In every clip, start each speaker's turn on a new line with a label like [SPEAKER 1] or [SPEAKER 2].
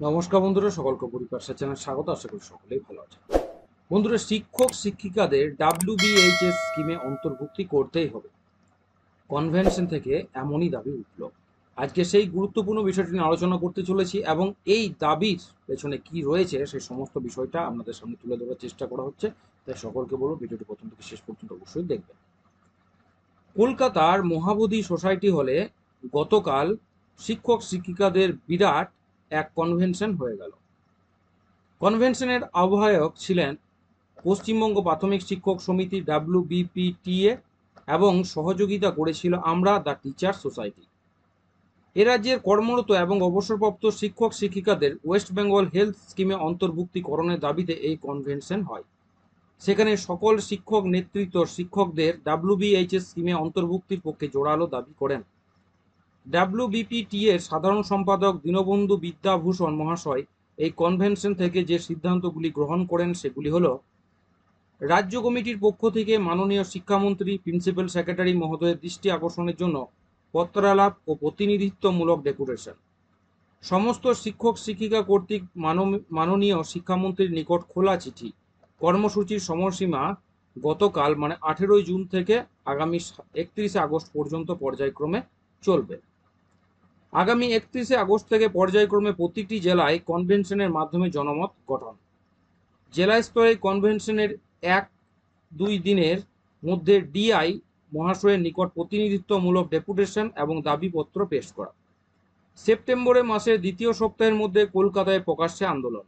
[SPEAKER 1] নমস্কার বন্ধুরা, সকলকে পরিপার্শ্ব চ্যানেল স্বাগত। আশা করি সকলেই ভালো আছে। বন্ধুরা, শিক্ষক শিক্ষিকাদের WBHS স্কিমে অন্তর্ভুক্তি করতেই হবে, কনভেনশন থেকে এমনই দাবি উঠল। আজকে সেই গুরুত্বপূর্ণ বিষয়টি নিয়ে আলোচনা করতে চলেছি এবং এই দাবির পেছনে কি রয়েছে সেই সমস্ত বিষয়টা আপনাদের সামনে তুলে ধরার চেষ্টা করা হচ্ছে। তাই সকলকে বলবো ভিডিওটি প্রথম থেকে শেষ পর্যন্ত অবশ্যই দেখবেন। কলকাতার মহাবোধি সোসাইটি হলে গতকাল শিক্ষক শিক্ষিকাদের বিরাট এক কনভেনশন হয়ে গেল। কনভেনশনের আহ্বায়ক ছিলেন পশ্চিমবঙ্গ প্রাথমিক শিক্ষক সমিতি WBPTA এবং সহযোগিতা করেছিল আমরা দ্য টিচার সোসাইটি। এ রাজ্যের কর্মরত এবং অবসরপ্রাপ্ত শিক্ষক শিক্ষিকাদের ওয়েস্ট বেঙ্গল হেলথ স্কিমে অন্তর্ভুক্তিকরণের দাবিতে এই কনভেনশন হয়। সেখানে সকল শিক্ষক নেতৃত্ব শিক্ষকদের WBHS স্কিমে অন্তর্ভুক্তির পক্ষে জোরালো দাবি করেন। WBPTA এর সাধারণ সম্পাদক দীনবন্ধু বিদ্যাভূষণ মহাশয় এই কনভেনশন থেকে যে সিদ্ধান্তগুলি গ্রহণ করেন সেগুলি হল: রাজ্য কমিটির পক্ষ থেকে মাননীয় শিক্ষামন্ত্রী প্রিন্সিপাল সেক্রেটারি মহোদয়ের দৃষ্টি আকর্ষণের জন্য পত্রালাপ ও প্রতিনিধিত্বমূলক ডেপুটেশন। সমস্ত শিক্ষক শিক্ষিকা কর্তৃক মাননীয় শিক্ষামন্ত্রীর নিকট খোলা চিঠি। কর্মসূচির সময়সীমা গতকাল মানে 18 জুন থেকে আগামী 31 আগস্ট পর্যন্ত পর্যায়ক্রমে চলবে। আগামী 31 আগস্ট থেকে পর্যায়ক্রমে প্রতিটি জেলায় কনভেনশনের মাধ্যমে জনমত গঠন। জেলা স্তরে কনভেনশনের 1-2 দিনের মধ্যে DI মহাশয়ের নিকট প্রতিনিধিত্বমূলক ডেপুটেশন এবং দাবিপত্র পেশ করা। সেপ্টেম্বরের মাসের দ্বিতীয় সপ্তাহের মধ্যে কলকাতায় প্রকাশ্যে আন্দোলন।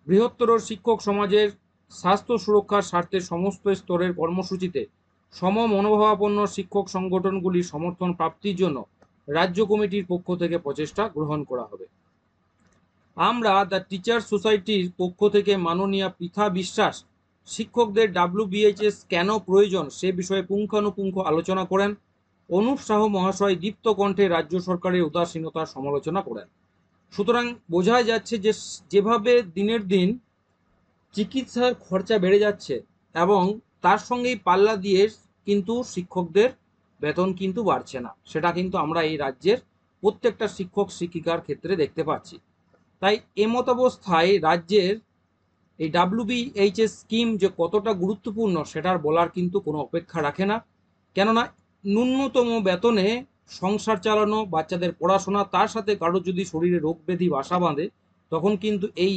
[SPEAKER 1] বৃহত্তর শিক্ষক সমাজের স্বাস্থ্য সুরক্ষার স্বার্থে সমস্ত স্তরের কর্মসূচিতে সমমনোভাবাপন্ন শিক্ষক সংগঠনগুলির সমর্থন প্রাপ্তির জন্য রাজ্য কমিটির পক্ষ থেকে প্রচেষ্টা গ্রহণ করা হবে। আমরা দ্য টিচার সোসাইটির পক্ষ থেকে মাননীয় পৃথা বিশ্বাস শিক্ষকদের WBHS কেন প্রয়োজন সে বিষয়ে পুঙ্খানুপুঙ্খ আলোচনা করেন। অনুপ সাহ মহাশয় দীপ্ত কণ্ঠে রাজ্য সরকারের উদাসীনতার সমালোচনা করেন। সুতরাং বোঝাই যাচ্ছে যে যেভাবে দিনের দিন চিকিৎসার খরচা বেড়ে যাচ্ছে এবং তার সঙ্গেই পাল্লা দিয়ে কিন্তু শিক্ষকদের বেতন কিন্তু বাড়ছে না, সেটা কিন্তু আমরা এই রাজ্যের প্রত্যেকটা শিক্ষক শিক্ষিকার ক্ষেত্রে দেখতে পাচ্ছি। তাই এমতাবস্থায় রাজ্যের এই WBHS স্কিম যে কতটা গুরুত্বপূর্ণ সেটার বলার কিন্তু কোনো অপেক্ষা রাখে না। কেননা ন্যূনতম বেতনে সংসার চালানো, বাচ্চাদের পড়াশোনা, তার সাথে কারো যদি শরীরে রোগ ব্যাধি বাসা বাঁধে তখন কিন্তু এই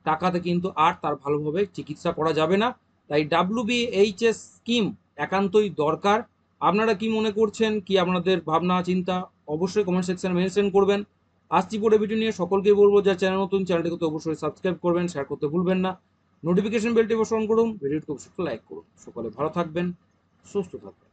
[SPEAKER 1] টাকাতে কিন্তু আর তার ভালোভাবে চিকিৎসা করা যাবে না। তাই WBHS স্কিম একান্তই দরকার। আপনারা কি মনে করছেন, কি আপনাদের ভাবনা চিন্তা অবশ্যই কমেন্ট সেকশনে মেনশন করবেন। আসছি পরে ভিডিও নিয়ে। সকলকে বলবো যা চ্যানেল নতুন, চ্যানেলটিকে তো অবশ্যই সাবস্ক্রাইব করবেন, শেয়ার করতে ভুলবেন না, নোটিফিকেশন বেলটি অবশ্যই অন করুন, ভিডিওটি অবশ্যই লাইক করুন। সকলে ভালো থাকবেন, সুস্থ থাকবেন।